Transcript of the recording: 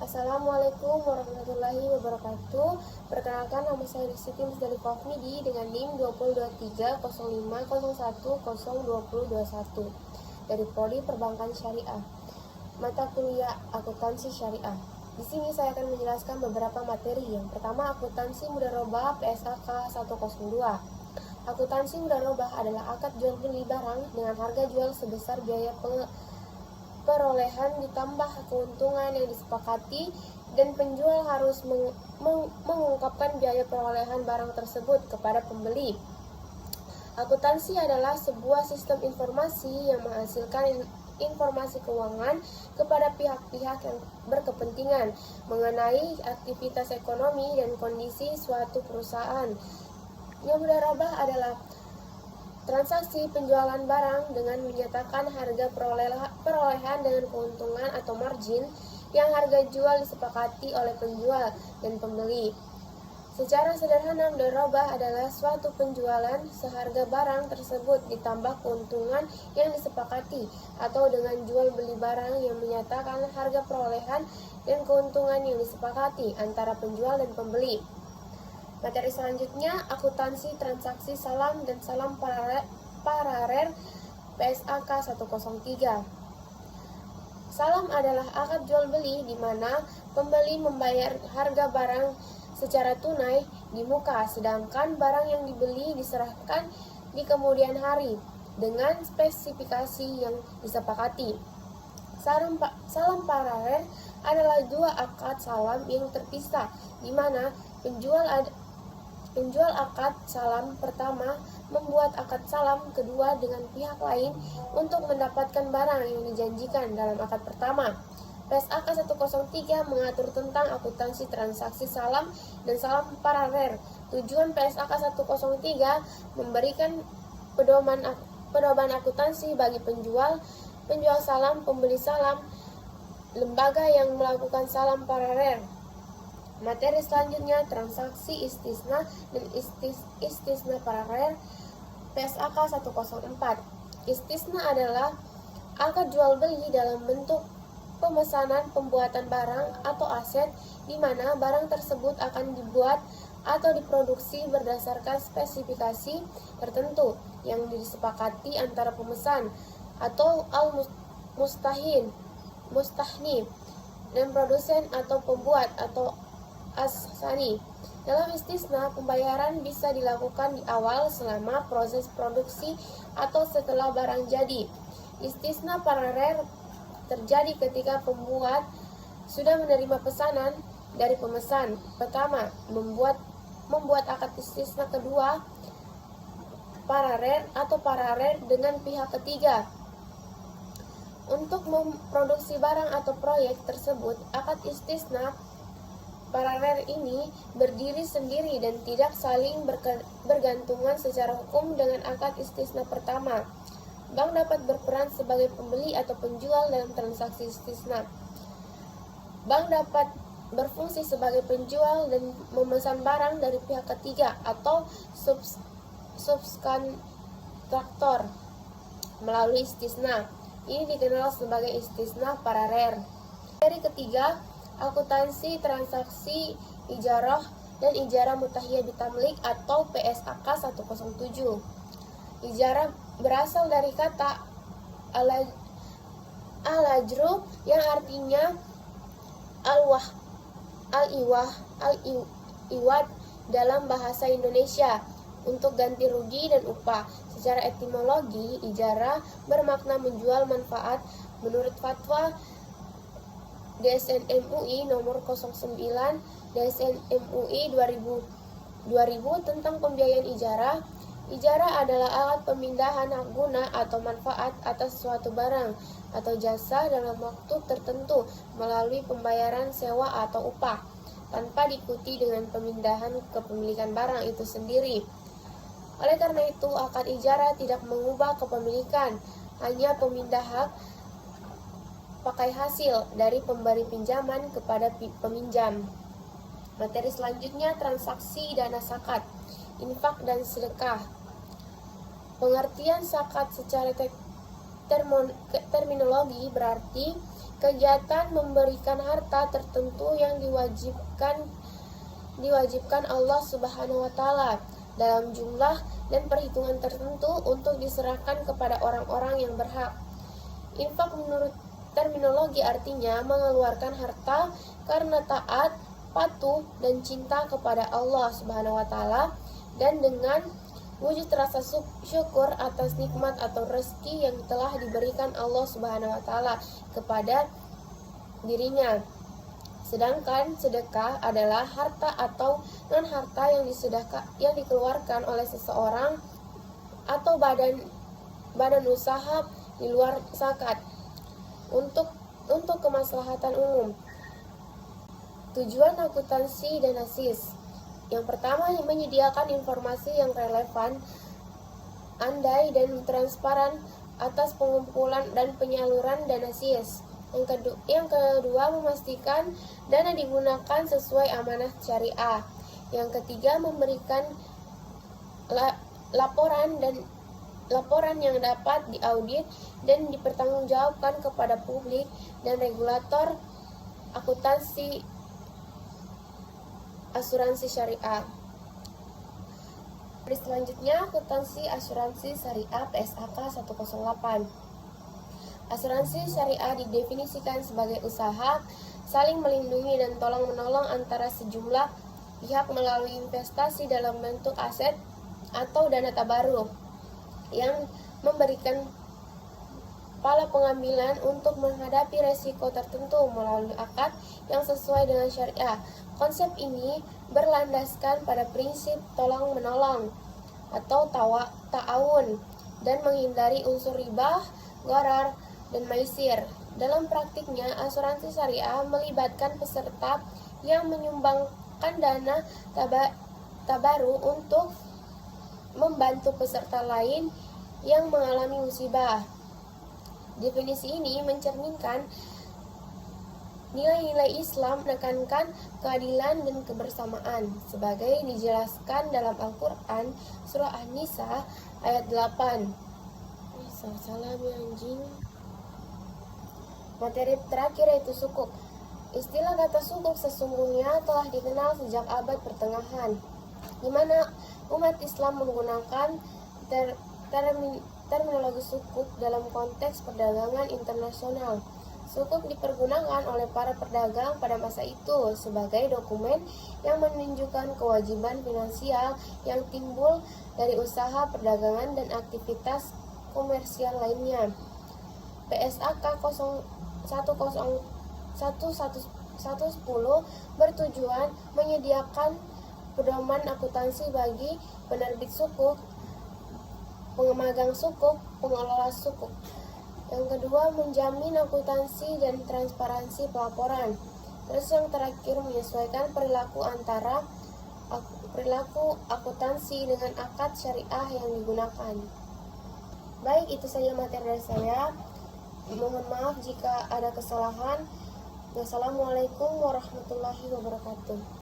Assalamualaikum warahmatullahi wabarakatuh. Perkenalkan, nama saya Siti Musdalifah Fafnidi dengan NIM 20230501002021 dari Prodi Perbankan Syariah, mata kuliah Akuntansi Syariah. Di sini saya akan menjelaskan beberapa materi. Yang pertama, akuntansi mudharabah PSAK 102. Akuntansi mudharabah adalah akad jual beli barang dengan harga jual sebesar biaya perolehan ditambah keuntungan yang disepakati, dan penjual harus mengungkapkan biaya perolehan barang tersebut kepada pembeli. Akuntansi adalah sebuah sistem informasi yang menghasilkan informasi keuangan kepada pihak-pihak yang berkepentingan mengenai aktivitas ekonomi dan kondisi suatu perusahaan. Yang mudharabah adalah transaksi penjualan barang dengan menyatakan harga perolehan dengan keuntungan atau margin yang harga jual disepakati oleh penjual dan pembeli. Secara sederhana, mudharabah adalah suatu penjualan seharga barang tersebut ditambah keuntungan yang disepakati, atau dengan jual beli barang yang menyatakan harga perolehan dan keuntungan yang disepakati antara penjual dan pembeli. Materi selanjutnya, akuntansi transaksi salam dan salam pararer PSAK 103. Salam adalah akad jual beli di mana pembeli membayar harga barang secara tunai di muka, sedangkan barang yang dibeli diserahkan di kemudian hari dengan spesifikasi yang disepakati. Salam pararer adalah dua akad salam yang terpisah, di mana penjual akad salam pertama membuat akad salam kedua dengan pihak lain untuk mendapatkan barang yang dijanjikan dalam akad pertama. PSAK 103 mengatur tentang akuntansi transaksi salam dan salam pararer. Tujuan PSAK 103 memberikan pedoman akuntansi bagi penjual salam, pembeli salam, lembaga yang melakukan salam pararer. Materi selanjutnya, transaksi istisna dan istisna pararer PSAK 104. Istisna adalah akad jual beli dalam bentuk pemesanan pembuatan barang atau aset, di mana barang tersebut akan dibuat atau diproduksi berdasarkan spesifikasi tertentu yang disepakati antara pemesan atau mustahni dan produsen atau pembuat atau asani. Dalam istisna, pembayaran bisa dilakukan di awal selama proses produksi atau setelah barang jadi. Istisna pararer terjadi ketika pembuat sudah menerima pesanan dari pemesan pertama membuat akad istisna kedua pararer atau pararer dengan pihak ketiga untuk memproduksi barang atau proyek tersebut. Akad istisna pararer ini berdiri sendiri dan tidak saling bergantungan secara hukum dengan akad istisna pertama. Bank dapat berperan sebagai pembeli atau penjual dalam transaksi istisna. Bank dapat berfungsi sebagai penjual dan memesan barang dari pihak ketiga atau subkontraktor melalui istisna. Ini dikenal sebagai istisna pararer. Materi ketiga, akuntansi transaksi ijarah dan ijarah mutahiyah bitamlik atau PSAK 107. Ijarah berasal dari kata al-ajru yang artinya al-iwad dalam bahasa Indonesia untuk ganti rugi dan upah. Secara etimologi, ijarah bermakna menjual manfaat. Menurut fatwa DSN MUI nomor 09 DSN MUI 2000 tentang pembiayaan ijarah. Ijarah adalah alat pemindahan hak guna atau manfaat atas suatu barang atau jasa dalam waktu tertentu melalui pembayaran sewa atau upah, tanpa diikuti dengan pemindahan kepemilikan barang itu sendiri. Oleh karena itu, akad ijarah tidak mengubah kepemilikan, hanya pemindah hak pakai hasil dari pemberi pinjaman kepada peminjam. Materi selanjutnya, transaksi dana zakat, infak dan sedekah. Pengertian zakat secara terminologi berarti kegiatan memberikan harta tertentu yang diwajibkan Allah Subhanahu wa taala dalam jumlah dan perhitungan tertentu untuk diserahkan kepada orang-orang yang berhak. Infak menurut terminologi artinya mengeluarkan harta karena taat, patuh, dan cinta kepada Allah Subhanahu wa taala dan dengan wujud rasa syukur atas nikmat atau rezeki yang telah diberikan Allah Subhanahu wa taala kepada dirinya. Sedangkan sedekah adalah harta atau non-harta yang dikeluarkan oleh seseorang atau badan usaha di luar zakat untuk kemaslahatan umum. Tujuan akuntansi dan ASIS. Yang pertama, menyediakan informasi yang relevan, andai dan transparan atas pengumpulan dan penyaluran dana SIS. Yang kedua, memastikan dana digunakan sesuai amanah syariah. Yang ketiga, memberikan laporan yang dapat diaudit dan dipertanggungjawabkan kepada publik dan regulator akuntansi asuransi syariah. Selanjutnya, akuntansi asuransi syariah PSAK 108. Asuransi syariah didefinisikan sebagai usaha saling melindungi dan tolong-menolong antara sejumlah pihak melalui investasi dalam bentuk aset atau dana tabaruk yang memberikan pala pengambilan untuk menghadapi resiko tertentu melalui akad yang sesuai dengan syariah. Konsep ini berlandaskan pada prinsip tolong-menolong atau ta'awun dan menghindari unsur riba, gharar, dan maisir. Dalam praktiknya, asuransi syariah melibatkan peserta yang menyumbangkan dana tabaru untuk membantu peserta lain yang mengalami musibah. Definisi ini mencerminkan nilai-nilai Islam, menekankan keadilan dan kebersamaan sebagai dijelaskan dalam Al-Quran surah An-Nisa ayat 8. Salam ya anjing. Materi terakhir yaitu sukuk. Istilah kata sukuk sesungguhnya telah dikenal sejak abad pertengahan, di mana umat Islam menggunakan terminologi sukuk dalam konteks perdagangan internasional. Sukuk dipergunakan oleh para pedagang pada masa itu sebagai dokumen yang menunjukkan kewajiban finansial yang timbul dari usaha perdagangan dan aktivitas komersial lainnya. PSAK 10110 bertujuan menyediakan pedoman akuntansi bagi penerbit sukuk, pemagang sukuk, pengelola sukuk. Yang kedua, menjamin akuntansi dan transparansi pelaporan. Terus yang terakhir, menyesuaikan perilaku akuntansi dengan akad syariah yang digunakan. Baik, itu saja materi dari saya. Mohon maaf jika ada kesalahan. Wassalamualaikum warahmatullahi wabarakatuh.